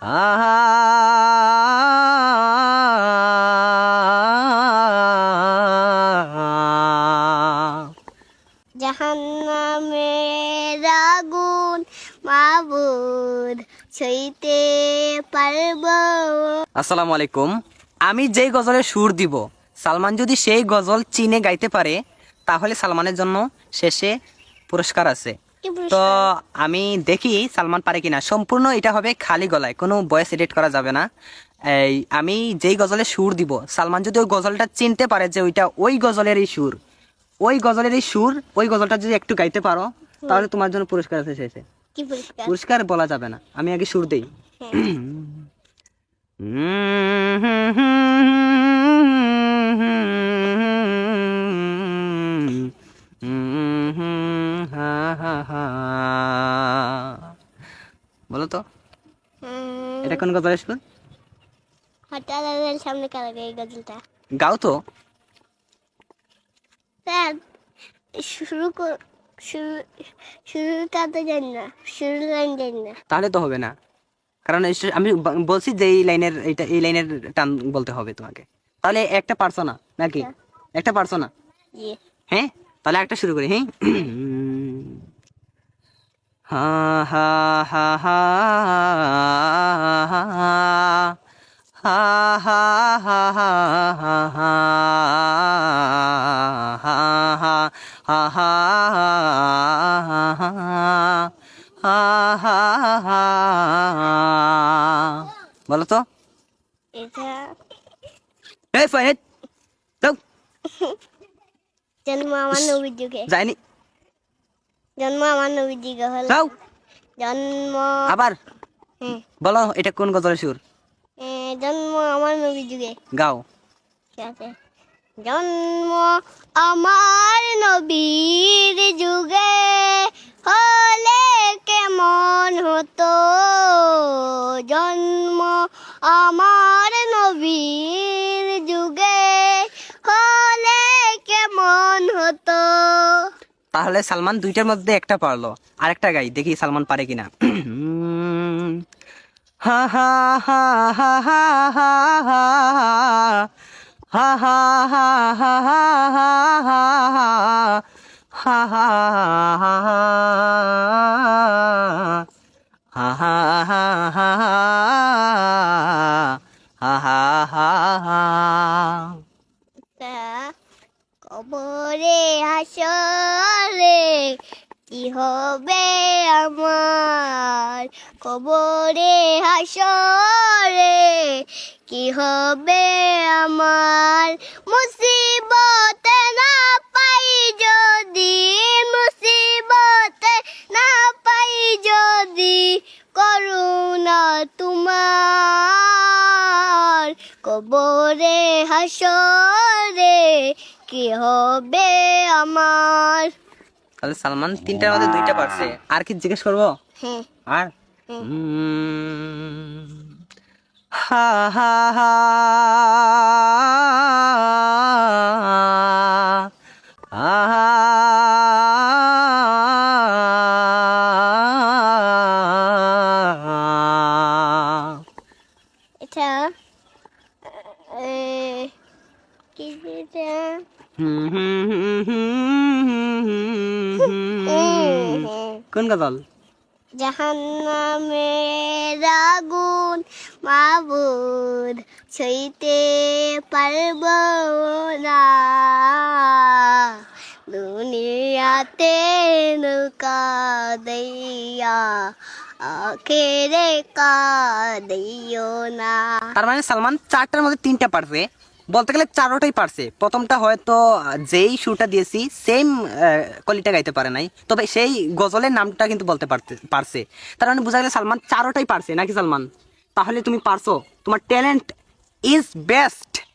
আহা জাহান্নামের আগুন মাবুদ ছুঁইতে পারবো। আসসালামু আলাইকুম। আমি যেই গজলের সুর দিব, সালমান যদি সেই গজল চিনে গাইতে পারে তাহলে সালমানের জন্য শেষে পুরস্কার আছে। কি তো পুরস্কার? আমি দেখি সালমান পারে কিনা। সম্পূর্ণ এটা হবে খালি গলায়, কোনো ভয়েস এডিট করা যাবে না। আমি যেই গজলের সুর দিব, সালমান যদি ওই গজলটা চিনতে পারে যে ওইটা ওই গজলেরই সুর, ওই গজলটা যদি একটু গাইতে পারো তাহলে তোমার জন্য পুরস্কার আছে শেষে। কি পুরস্কার? পুরস্কার বলা যাবে না, আমি আগে সুর দেই। হ্যাঁ। বলো তো এটা কোন গজলের সুর? হঠাৎ সামনে কালাবে এই গজলটা। গাও তো। স্যার, শুরু কর- শুরু শুরুটা তো জানি না, শুরু লাইন জানি না। তাহলে তো হবে না, কারণ আমি বলছি যে এই লাইনের টান বলতে হবে তোমাকে। তাহলে একটা পারছো না নাকি? একটা পারছো না? জি। হ্যাঁ, তাহলে একটা শুরু করি। হ্যাঁ, হা হা হা হা হা হা হা হা হা হা হা হা হা হা। বলো তো। এটা এই ফাইনাল যাও। জন্ম আমার নবীর যুগে। যায়নি। জন্ম আমার নবীর যুগে হলো। যাও জন্ম আবার। হ্যাঁ, বলো এটা কোন গজলের সুর? জন্ম আমার নবীর যুগে। গাও। ঠিক আছে। জন্ম আমার নবীর যুগে হলে কেমন হতো। জন্ম আমার নবীর যুগে হলে কেমন হতো। তাহলে সালমান দুইটার মধ্যে একটা পারলো, আরেকটা গাই দেখি সালমান পারে কিনা। হা হা হা হা হা হা হা হা হা হা হা হা হা হা হা হা হা। তা কবরে হাসরে কি হবে আমার। কবরে হাসরে কি হবে আমার। মুসিবতে না পাই যদি, মুসিবতে না পাই যদি করুণা তোমার। কবরে হাসরে কি হবে আমার। তাহলে সালমান তিনটার মধ্যে দুইটা পারছে। আর কি জিজ্ঞেস করবো? হ্যাঁ। আর হ্যাঁ। হা হা হা এটা এ, কি এটা? কোন গজল? জাহান্নামের আগুন মাবুদ ছুঁইতে পারবো না। দুনিয়াতে নৌকা দিয়া আখেরে কাঁদিও না। তার মানে সালমান চারটার মধ্যে তিনটা পারছে, বলতে গেলে চারোটাই পারছে। প্রথমটা হয়তো যেই সুরটা দিয়েছি সেম কোয়ালিটা গাইতে পারে নাই, তবে সেই গজলের নামটা কিন্তু বলতে পারছে। তার মানে বোঝা গেলে সালমান চারোটাই পারছে নাকি সালমান? তাহলে তুমি পারছো, তোমার ট্যালেন্ট ইজ বেস্ট।